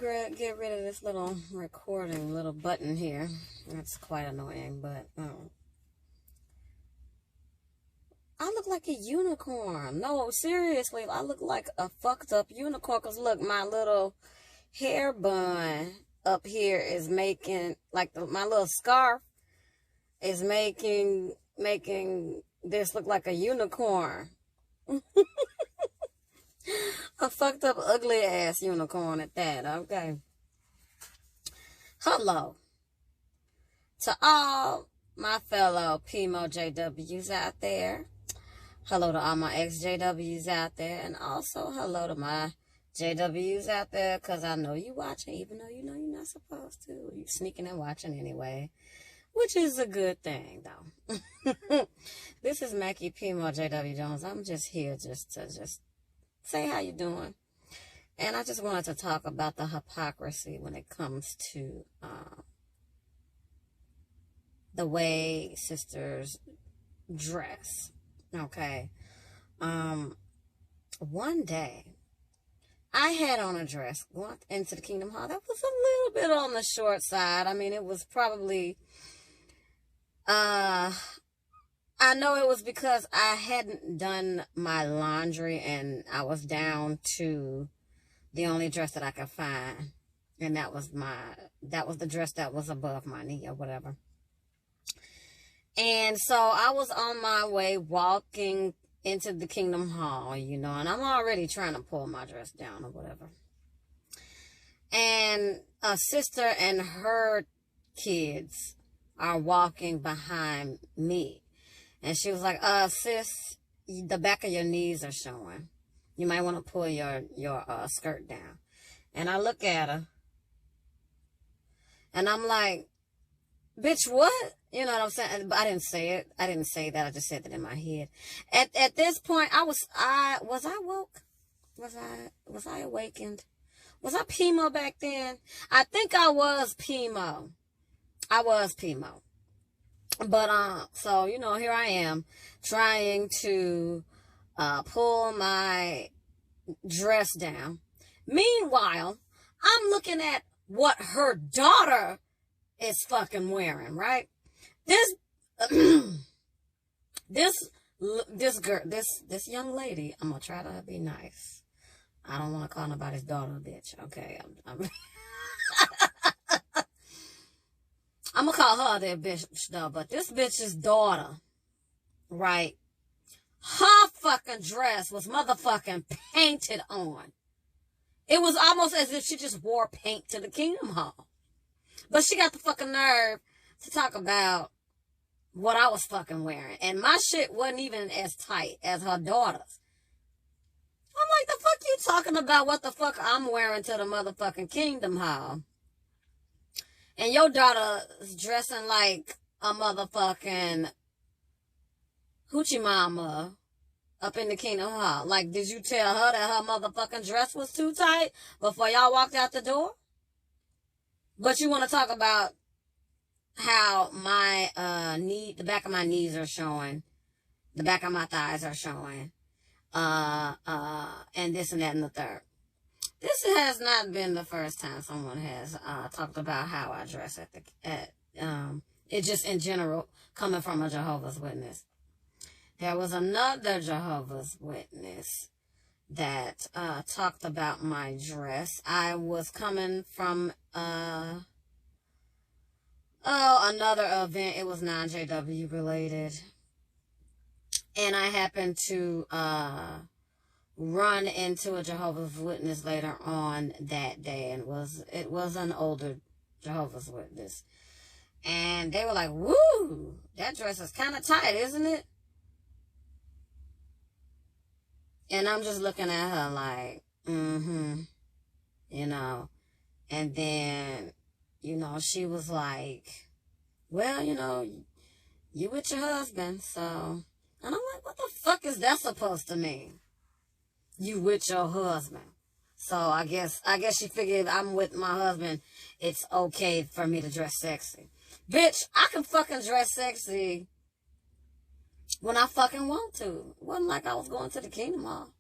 me get rid of this little recording little button here. That's quite annoying, but I look like a unicorn. No, seriously, I look like a fucked up unicorn. Cause look, my little hair bun up here is making, like my little scarf is making this look like a unicorn. A fucked up, ugly ass unicorn at that, okay? Hello to all my fellow P.I.M.O JWs out there. Hello to all my ex-JWs out there. And also hello to my JWs out there, because I know you watching, even though you know you're not supposed to. You're sneaking and watching anyway, which is a good thing, though. This is Mackie P.I.M.O JW Jones. I'm just here to say how you doing. And I just wanted to talk about the hypocrisy when it comes to the way sisters dress. Okay. One day, I had on a dress going into the Kingdom Hall that was a little bit on the short side. I mean, it was probably, I know it was because I hadn't done my laundry and I was down to the only dress that I could find. And that was the dress that was above my knee or whatever. And so I was on my way walking into the Kingdom Hall, you know, and I'm already trying to pull my dress down or whatever. And a sister and her kids are walking behind me. And she was like, sis, the back of your knees are showing. You might want to pull your skirt down. And I look at her. And I'm like, bitch, what? You know what I'm saying? I didn't say it. I didn't say that. I just said that in my head. At this point, was I woke? Was I awakened? Was I P.I.M.O back then? I think I was P.I.M.O. I was P.I.M.O. But, so, you know, here I am trying to, pull my dress down. Meanwhile, I'm looking at what her daughter is fucking wearing, right? This young lady, I'm gonna try to be nice. I don't want to call nobody's daughter a bitch, okay? I'm gonna call her their bitch, though, but this bitch's daughter, right? Her fucking dress was motherfucking painted on. It was almost as if she just wore paint to the Kingdom Hall. But she got the fucking nerve to talk about what I was fucking wearing. And my shit wasn't even as tight as her daughter's. I'm like, the fuck you talking about what the fuck I'm wearing to the motherfucking Kingdom Hall? And your daughter's dressing like a motherfucking hoochie mama up in the Kingdom Hall. Like, did you tell her that her motherfucking dress was too tight before y'all walked out the door? But you want to talk about how my the back of my knees are showing, the back of my thighs are showing, and this and that and the third. This has not been the first time someone has talked about how I dress it just in general coming from a Jehovah's Witness. There was another Jehovah's Witness that talked about my dress. I was coming from another event. It was non-JW related. And I happened to run into a Jehovah's Witness later on that day. And it was an older Jehovah's Witness. And they were like, woo, that dress is kind of tight, isn't it? And I'm just looking at her like, you know. And then, you know, she was like, well, you know, you with your husband, so. And I'm like, what the fuck is that supposed to mean? You with your husband. So I guess she figured I'm with my husband, it's okay for me to dress sexy. Bitch, I can fucking dress sexy when I fucking want to. It wasn't like I was going to the Kingdom Hall.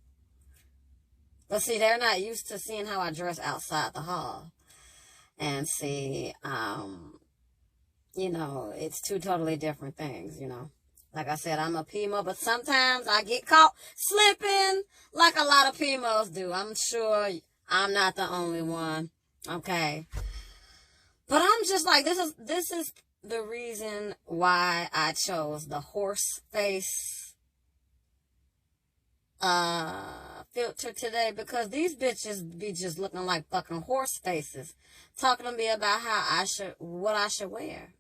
But see, they're not used to seeing how I dress outside the hall. And see, you know, it's two totally different things, you know. Like I said, I'm a P.I.M.O, but sometimes I get caught slipping like a lot of P.I.M.Os do. I'm sure I'm not the only one. Okay. But I'm just like, this is the reason why I chose the horse face filter today, because these bitches be just looking like fucking horse faces, talking to me about what I should wear.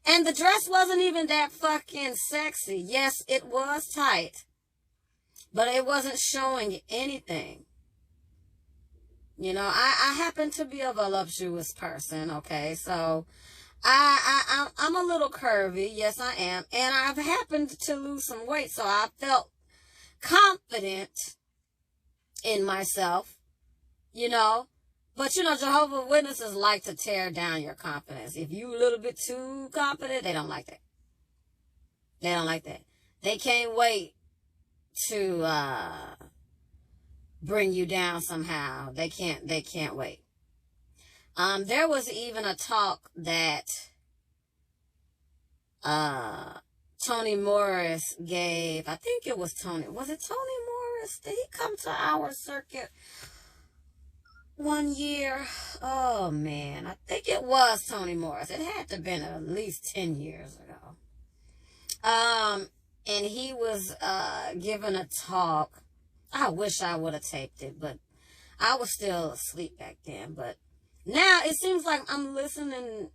And the dress wasn't even that fucking sexy. Yes, it was tight, but it wasn't showing anything. You know, I happen to be a voluptuous person, okay? So I'm a little curvy. Yes, I am. And I've happened to lose some weight, so I felt confident in myself, you know. But, you know, Jehovah's Witnesses like to tear down your confidence. If you a little bit too confident, they don't like that. They don't like that. They can't wait to bring you down somehow. They can't wait. There was even a talk that Toni Morris gave. I think it was Toni. Was it Toni Morris? Did he come to our circuit one year? Oh, man. I think it was Toni Morris. It had to have been at least 10 years ago. And he was giving a talk. I wish I would have taped it, but I was still asleep back then. But now it seems like I'm listening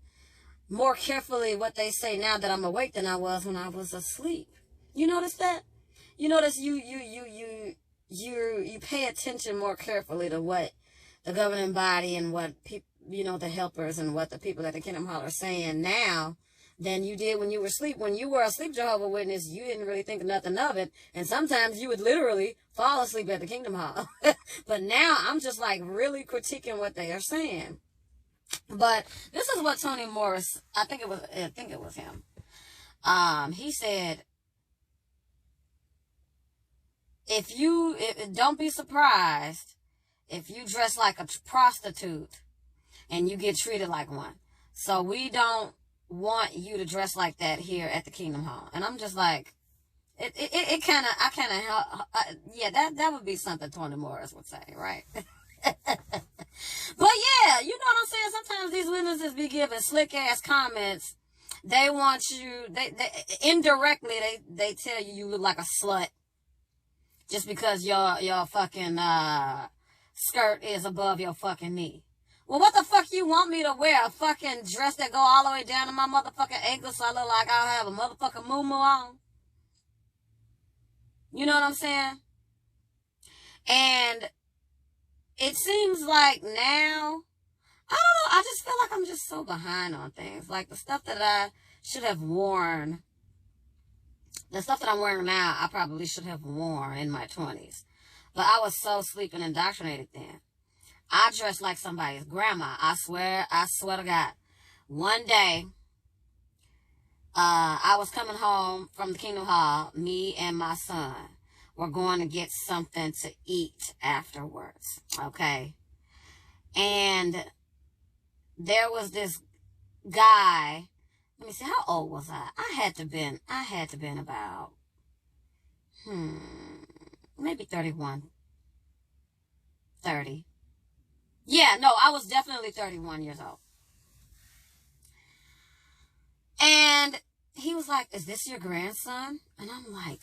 more carefully what they say now that I'm awake than I was when I was asleep. You notice that? You notice you pay attention more carefully to what the governing body and what people, you know, the helpers and what the people at the Kingdom Hall are saying now than you did when you were asleep. When you were asleep, Jehovah's Witness, you didn't really think nothing of it. And sometimes you would literally fall asleep at the Kingdom Hall. But now I'm just like really critiquing what they are saying. But this is what Toni Morris, I think it was him. He said, don't be surprised if you dress like a prostitute and you get treated like one. So we don't want you to dress like that here at the Kingdom Hall. And I'm just like, that would be something Toni Morris would say, right? But yeah, you know what I'm saying? Sometimes these witnesses be giving slick ass comments. They want you, they indirectly, they tell you look like a slut just because your fucking skirt is above your fucking knee. Well, what the fuck you want me to wear? A fucking dress that go all the way down to my motherfucking ankles so I look like I'll have a motherfucking moo-moo on? You know what I'm saying? And it seems like now, I don't know, I just feel like I'm just so behind on things. Like the stuff that I should have worn, the stuff that I'm wearing now, I probably should have worn in my 20s. But I was so sleep and indoctrinated then. I dressed like somebody's grandma. I swear to God. One day, I was coming home from the Kingdom Hall. Me and my son were going to get something to eat afterwards. Okay. And there was this guy. Let me see, how old was I? I had to been about, maybe 31, 30. Yeah, no, I was definitely 31 years old. And he was like, "Is this your grandson?" And I'm like,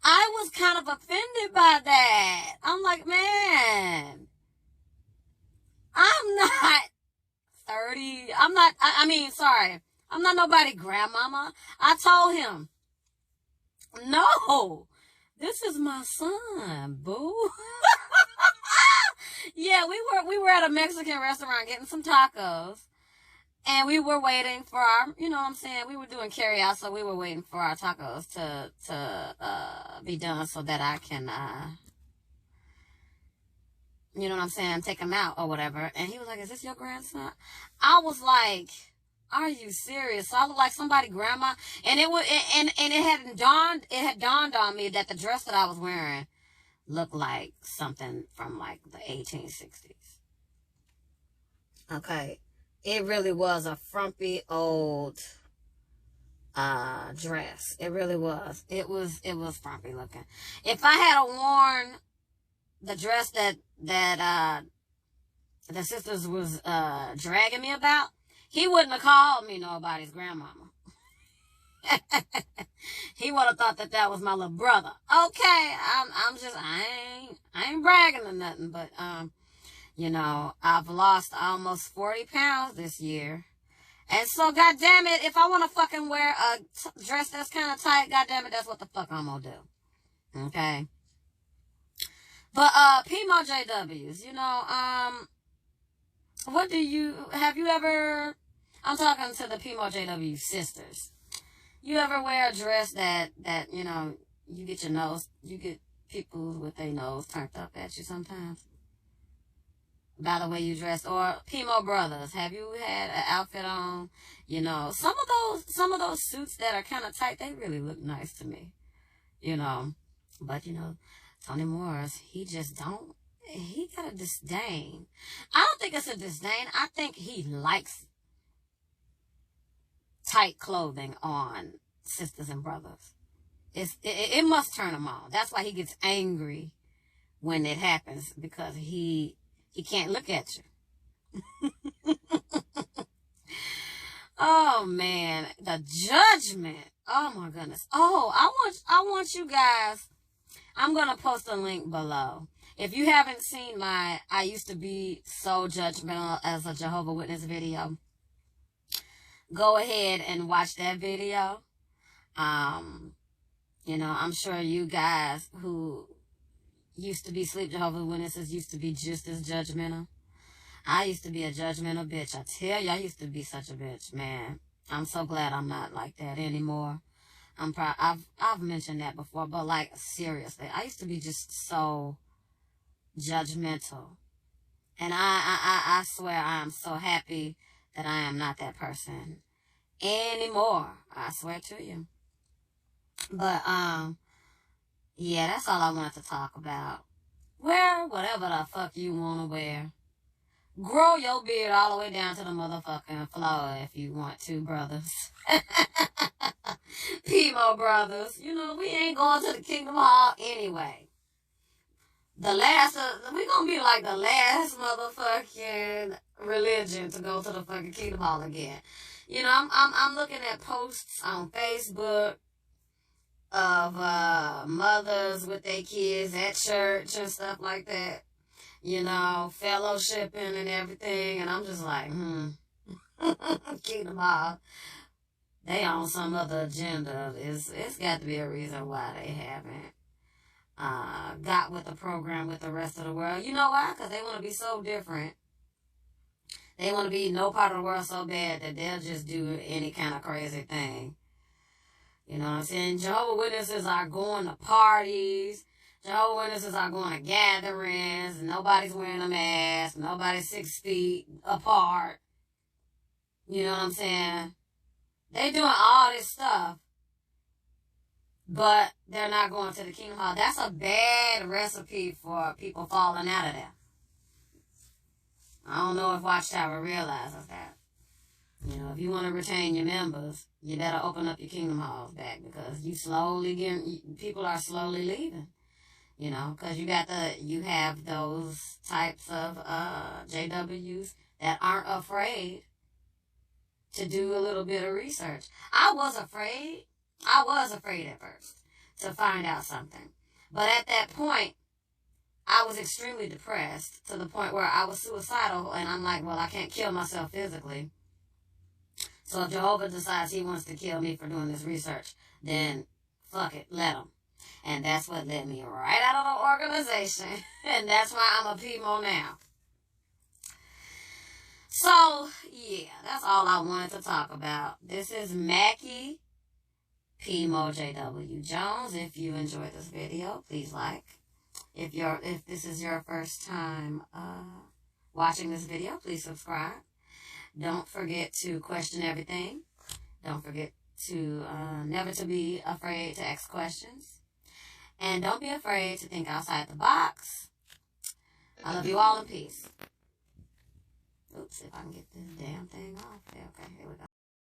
I was kind of offended by that. I'm like, man, I'm not 30. I'm not nobody grandmama. I told him, no, this is my son, boo. Yeah, we were at a Mexican restaurant getting some tacos. And we were waiting for our, you know what I'm saying, we were doing carry out, so we were waiting for our tacos to be done so that I can, you know what I'm saying, take them out or whatever. And he was like, "Is this your grandson?" I was like, Are you serious? So I look like somebody grandma, and it had dawned on me that the dress that I was wearing looked like something from like the 1860s. Okay. It really was a frumpy old dress. It really was. It was frumpy looking. If I had worn the dress that the sisters was dragging me about, he wouldn't have called me nobody's grandmama. He would have thought that was my little brother. Okay, I ain't bragging or nothing, but you know, I've lost almost 40 pounds this year. And so, goddamn it, if I want to fucking wear a dress that's kind of tight, goddamn it, that's what the fuck I'm gonna do. Okay. But P.I.M.O JWs, you know, have you ever, I'm talking to the P.I.M.O JW sisters. You ever wear a dress that, you know, you get people with their nose turned up at you sometimes by the way you dress? Or P.I.M.O brothers, have you had an outfit on? You know, some of those suits that are kind of tight, they really look nice to me. You know, but you know, Tony Morris, he got a disdain. I don't think it's a disdain. I think he likes tight clothing on sisters and brothers. It must turn him on. That's why he gets angry when it happens, because he can't look at you. Oh man, the judgment. Oh my goodness. Oh, I want you guys. I'm gonna post a link below. If you haven't seen my I used to be so judgmental as a Jehovah's Witness video, go ahead and watch that video. You know, I'm sure you guys who used to be sleep Jehovah's Witnesses used to be just as judgmental. I used to be a judgmental bitch. I tell you, I used to be such a bitch, man. I'm so glad I'm not like that anymore. I've mentioned that before, but like seriously, I used to be just so judgmental. And I swear I am so happy that I am not that person anymore. I swear to you. But yeah, that's all I wanted to talk about. Wear whatever the fuck you want to wear. Grow your beard all the way down to the motherfucking floor if you want to, brothers. P.I.M.O brothers. You know, we ain't going to the Kingdom Hall anyway. We gonna be like the last motherfucking religion to go to the fucking Kingdom Hall again. You know, I'm looking at posts on Facebook of mothers with their kids at church and stuff like that. You know, fellowshipping and everything, and I'm just like, Kingdom Hall, they on some other agenda. It's got to be a reason why they haven't got with the program with the rest of the world. You know why? Because they want to be so different. They want to be no part of the world so bad that they'll just do any kind of crazy thing. You know what I'm saying? Jehovah's Witnesses are going to parties. Jehovah's Witnesses are going to gatherings. Nobody's wearing a mask. Nobody's 6 feet apart. You know what I'm saying? They doing all this stuff, but they're not going to the Kingdom Hall. That's a bad recipe for people falling out of there. I don't know if Watchtower realizes that. You know, if you want to retain your members, you better open up your Kingdom Halls back, because people are slowly leaving. You know, because you have those types of JWs that aren't afraid to do a little bit of research. I was afraid at first to find out something. But at that point, I was extremely depressed to the point where I was suicidal, and I'm like, well, I can't kill myself physically. So if Jehovah decides he wants to kill me for doing this research, then fuck it, let him. And that's what led me right out of the organization. And that's why I'm a P.I.M.O now. So, yeah, that's all I wanted to talk about. This is Mackie, P.I.M.O JW Jones. If you enjoyed this video, please like. If this is your first time watching this video, please subscribe. Don't forget to question everything. Don't forget to never to be afraid to ask questions. And don't be afraid to think outside the box. I love you all in peace. Oops, if I can get this damn thing off. Okay, here we go.